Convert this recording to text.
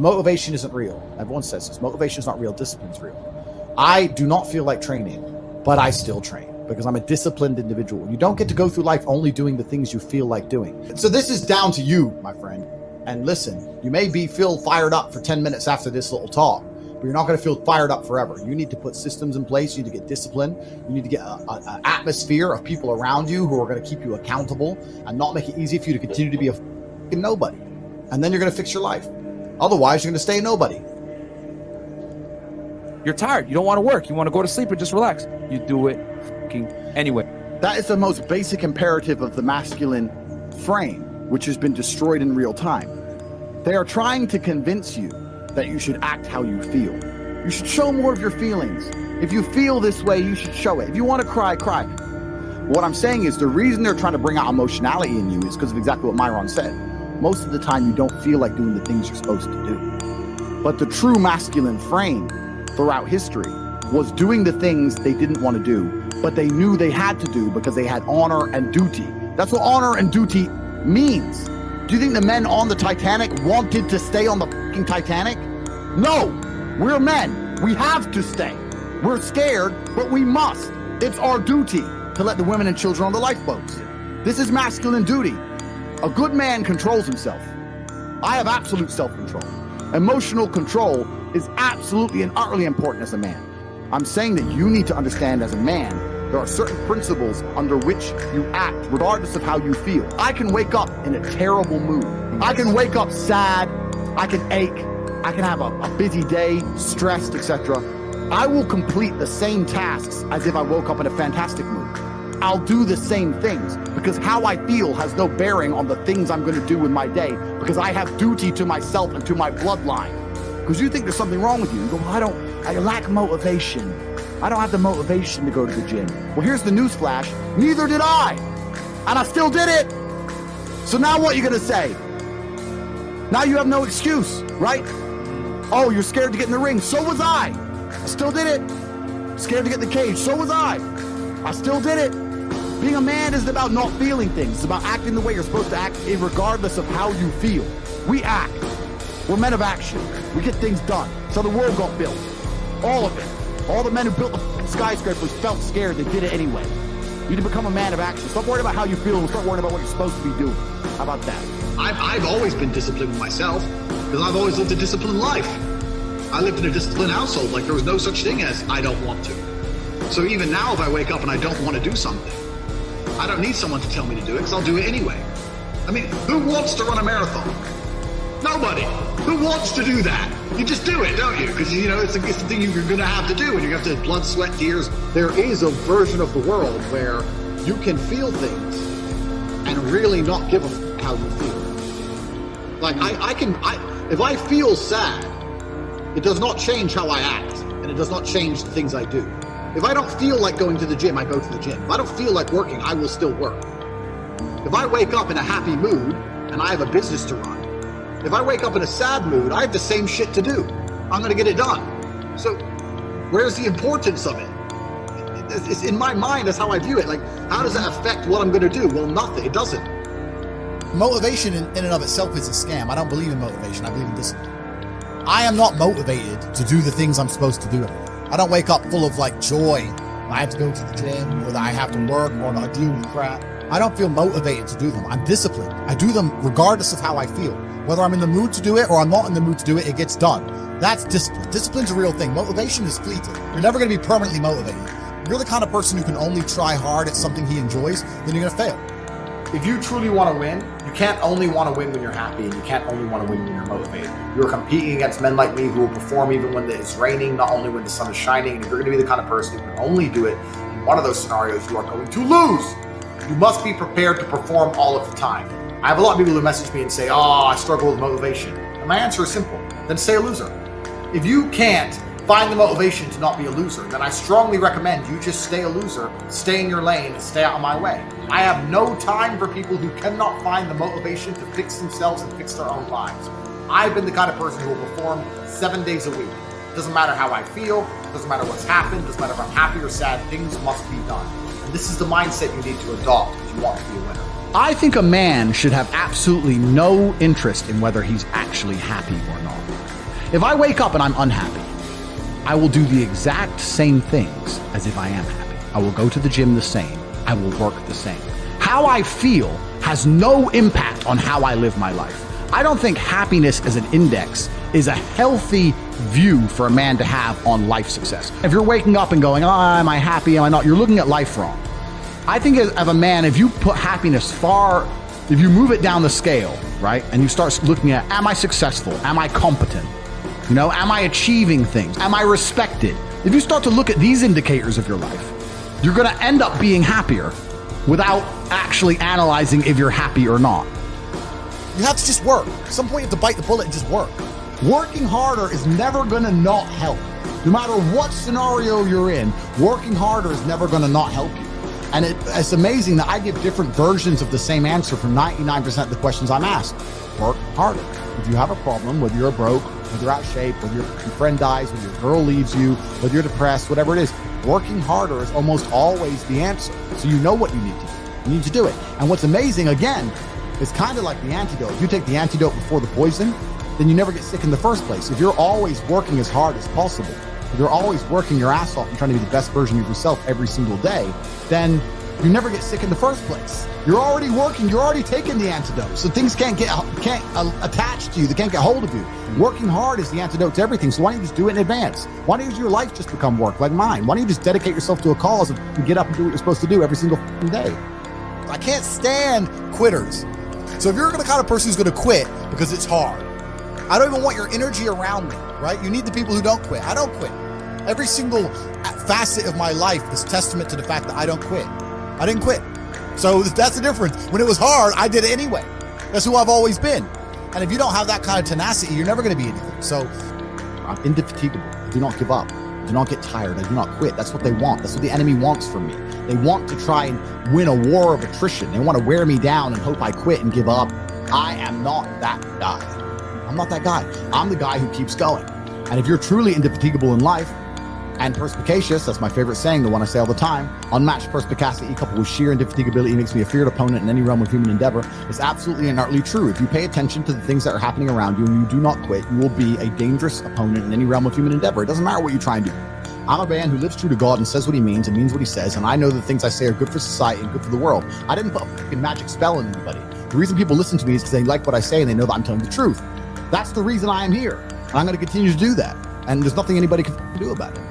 Motivation isn't real. Everyone says this. Motivation is not real. Discipline is real. I do not feel like training, but I still train because I'm a disciplined individual. You don't get to go through life only doing the things you feel like doing. So this is down to you, my friend. And listen, you may feel fired up for 10 minutes after this little talk, but you're not going to feel fired up forever. You need to put systems in place. You need to get discipline. You need to get an atmosphere of people around you who are going to keep you accountable and not make it easy for you to continue to be a fucking nobody. And then you're going to fix your life. Otherwise, you're going to stay a nobody. You're tired. You don't want to work. You want to go to sleep and just relax. You do it anyway. That is the most basic imperative of the masculine frame, which has been destroyed in real time. They are trying to convince you that you should act how you feel. You should show more of your feelings. If you feel this way, you should show it. If you want to cry, cry. What I'm saying is the reason they're trying to bring out emotionality in you is because of exactly what Myron said. Most of the time, you don't feel like doing the things you're supposed to do. But the true masculine frame throughout history was doing the things they didn't want to do, but they knew they had to do because they had honor and duty. That's what honor and duty means. Do you think the men on the Titanic wanted to stay on the fucking Titanic? No, we're men. We have to stay. We're scared, but we must. It's our duty to let the women and children on the lifeboats. This is masculine duty. A good man controls himself. I have absolute self-control. Emotional control is absolutely and utterly important as a man. I'm saying that you need to understand as a man, there are certain principles under which you act regardless of how you feel. I can wake up in a terrible mood. I can wake up sad. I can ache. I can have a busy day, stressed, etc. I will complete the same tasks as if I woke up in a fantastic mood. I'll do the same things because how I feel has no bearing on the things I'm going to do with my day because I have duty to myself and to my bloodline. Because you think there's something wrong with you. You go, well, I lack motivation. I don't have the motivation to go to the gym. Well, here's the news flash. Neither did I. And I still did it. So now what are you going to say? Now you have no excuse, right? Oh, you're scared to get in the ring. So was I. I still did it. Scared to get in the cage. So was I. I still did it. Being a man isn't about not feeling things. It's about acting the way you're supposed to act regardless of how you feel. We act. We're men of action. We get things done. So the world got built. All of it. All the men who built the skyscrapers felt scared. They did it anyway. You need to become a man of action. Stop worrying about how you feel and start worrying about what you're supposed to be doing. How about that? I've always been disciplined with myself because I've always lived a disciplined life. I lived in a disciplined household. Like there was no such thing as I don't want to. So even now if I wake up and I don't want to do something, I don't need someone to tell me to do it because I'll do it anyway. I mean, who wants to run a marathon? Nobody. Who wants to do that? You just do it, don't you? Because, you know, it's the thing you're going to have to do, and you have to blood, sweat, tears. There is a version of the world where you can feel things and really not give a f*** how you feel. Like, if I feel sad, it does not change how I act, and it does not change the things I do. If I don't feel like going to the gym, I go to the gym. If I don't feel like working, I will still work. If I wake up in a happy mood and I have a business to run, if I wake up in a sad mood, I have the same shit to do. I'm going to get it done. So where's the importance of it? It's in my mind, that's how I view it. Like, how does that affect what I'm going to do? Well, nothing. It doesn't. Motivation in and of itself is a scam. I don't believe in motivation. I believe in discipline. I am not motivated to do the things I'm supposed to do. I don't wake up full of like joy. I have to go to the gym, or that I have to work, or I deal with crap. I don't feel motivated to do them. I'm disciplined. I do them regardless of how I feel. Whether I'm in the mood to do it or I'm not in the mood to do it, it gets done. That's discipline. Discipline's a real thing. Motivation is fleeting. You're never going to be permanently motivated. If you're the kind of person who can only try hard at something he enjoys, then you're going to fail. If you truly want to win, you can't only want to win when you're happy, and you can't only want to win when you're motivated. You're competing against men like me who will perform even when it's raining, not only when the sun is shining. And if you're going to be the kind of person who can only do it in one of those scenarios, you are going to lose. You must be prepared to perform all of the time. I have a lot of people who message me and say, oh, I struggle with motivation. And my answer is simple. Then stay a loser. If you can't find the motivation to not be a loser, then I strongly recommend you just stay a loser, stay in your lane, and stay out of my way. I have no time for people who cannot find the motivation to fix themselves and fix their own lives. I've been the kind of person who will perform 7 days a week. It doesn't matter how I feel, it doesn't matter what's happened, it doesn't matter if I'm happy or sad, things must be done. And this is the mindset you need to adopt if you want to be a winner. I think a man should have absolutely no interest in whether he's actually happy or not. If I wake up and I'm unhappy, I will do the exact same things as if I am happy. I will go to the gym the same. I will work the same. How I feel has no impact on how I live my life. I don't think happiness as an index is a healthy view for a man to have on life success. If you're waking up and going, am I happy, am I not? You're looking at life wrong. I think as a man, if you put happiness if you move it down the scale, right? And you start looking at, am I successful? Am I competent? Am I achieving things? Am I respected? If you start to look at these indicators of your life, you're going to end up being happier without actually analyzing if you're happy or not. You have to just work. At some point, you have to bite the bullet and just work. Working harder is never going to not help. No matter what scenario you're in, working harder is never going to not help you. And it's amazing that I give different versions of the same answer for 99% of the questions I'm asked. Work harder. If you have a problem, whether you're broke, whether you're out of shape, whether your friend dies, whether your girl leaves you, whether you're depressed, whatever it is, working harder is almost always the answer. So you know what you need to do. You need to do it. And what's amazing, again, it's kind of like the antidote. If you take the antidote before the poison, then you never get sick in the first place. If you're always working as hard as possible, if you're always working your ass off and trying to be the best version of yourself every single day, then you never get sick in the first place. You're already working. You're already taking the antidote. So things can't attach to you. They can't get hold of you. Working hard is the antidote to everything. So why don't you just do it in advance? Why don't your life just become work like mine? Why don't you just dedicate yourself to a cause and get up and do what you're supposed to do every single day? I can't stand quitters. So if you're the kind of person who's going to quit because it's hard, I don't even want your energy around me, right? You need the people who don't quit. I don't quit. Every single facet of my life is testament to the fact that I don't quit. I didn't quit. So that's the difference. When it was hard, I did it anyway. That's who I've always been. And if you don't have that kind of tenacity, you're never going to be anything. So I'm indefatigable. I do not give up. I do not get tired. I do not quit. That's what they want. That's what the enemy wants from me. They want to try and win a war of attrition. They want to wear me down and hope I quit and give up. I am not that guy. I'm not that guy. I'm the guy who keeps going. And if you're truly indefatigable in life and perspicacious, that's my favorite saying, the one I say all the time, unmatched perspicacity coupled with sheer indefatigability makes me a feared opponent in any realm of human endeavor, is absolutely and utterly true. If you pay attention to the things that are happening around you and you do not quit, you will be a dangerous opponent in any realm of human endeavor. It doesn't matter what you try and do. I'm a man who lives true to God and says what he means and means what he says, and I know the things I say are good for society and good for the world. I didn't put a fucking magic spell on anybody. The reason people listen to me is because they like what I say and they know that I'm telling the truth. That's the reason I am here. And I'm going to continue to do that. And there's nothing anybody can do about it.